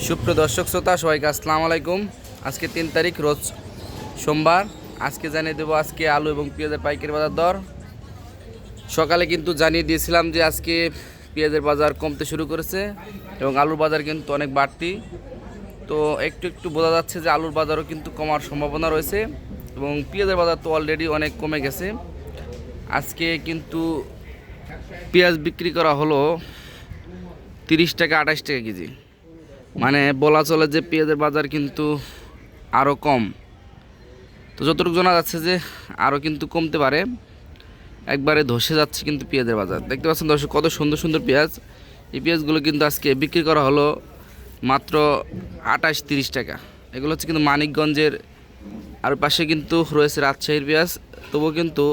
সুপ্রিয় দর্শক শ্রোতা সবাইকে আসসালামু আলাইকুম। আজকে 3 তারিখ রোজ সোমবার। আজকে জানিয়ে দেবো আজকে আলু এবং পেঁয়াজের পাইকারি বাজার দর। সকালে কিন্তু জানিয়ে দিয়েছিলাম যে আজকে পেঁয়াজের বাজার কমতে শুরু করেছে এবং আলুর বাজার কিন্তু অনেক বাড়তি। তো একটু একটু বোঝা যাচ্ছে যে আলুর বাজারও কিন্তু কমার সম্ভাবনা রয়েছে এবং পেঁয়াজের বাজার তো অলরেডি অনেক কমে গেছে। আজকে কিন্তু পেঁয়াজ বিক্রি করা হলো 30 টাকা 28 টাকা কেজি। মানে বলা চলে যে পেঁয়াজের বাজার কিন্তু আরও কম। তো যতটুকু জানা যাচ্ছে যে আরও কিন্তু কমতে পারে, একবারে ধসে যাচ্ছে কিন্তু পেঁয়াজের বাজার। দেখতে পাচ্ছেন দর্শক কত সুন্দর সুন্দর পেঁয়াজ। এই পেঁয়াজগুলো কিন্তু আজকে বিক্রি করা হলো মাত্র 28-30 টাকা। এগুলো হচ্ছে কিন্তু মানিকগঞ্জের, আর পাশে কিন্তু রয়েছে রাজশাহীর পেঁয়াজ। তবুও কিন্তু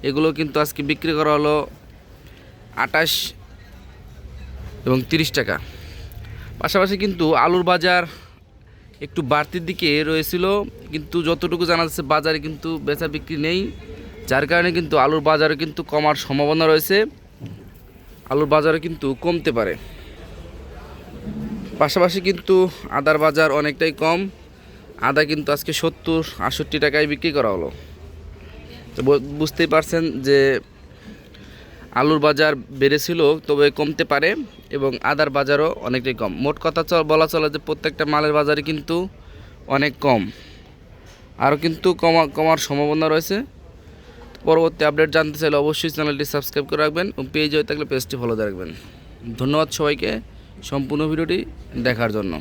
এগুলো কিন্তু আজকে বিক্রি করা হলো 28 এবং 30 টাকা। পাশাপাশি কিন্তু আলুর বাজার একটু বাড়তির দিকে রয়েছিল, কিন্তু যতটুকু জানা যাচ্ছে বাজারে কিন্তু বেচা বিক্রি নেই, যার কারণে কিন্তু আলুর বাজারে কিন্তু কমার সম্ভাবনা রয়েছে। আলুর বাজারে কিন্তু কমতে পারে। পাশাপাশি কিন্তু আদার বাজার অনেকটাই কম। আদা কিন্তু আজকে 70-68 টাকায় বিক্রি করা হলো। তো বুঝতেই পারছেন যে আলুর বাজার বেড়েছিল, তবে কমতে পারে এবং আদার বাজারও অনেকটাই কম। মোট কথা বলা চলে যে প্রত্যেকটা মালের বাজারে কিন্তু অনেক কম, আরও কিন্তু কমার সম্ভাবনা রয়েছে। পরবর্তী আপডেট জানতে চাইলে অবশ্যই চ্যানেলটি সাবস্ক্রাইব করে রাখবেন এবং পেজ হয়ে থাকলে পেজটি ফলো রাখবেন। ধন্যবাদ সবাইকে সম্পূর্ণ ভিডিওটি দেখার জন্য।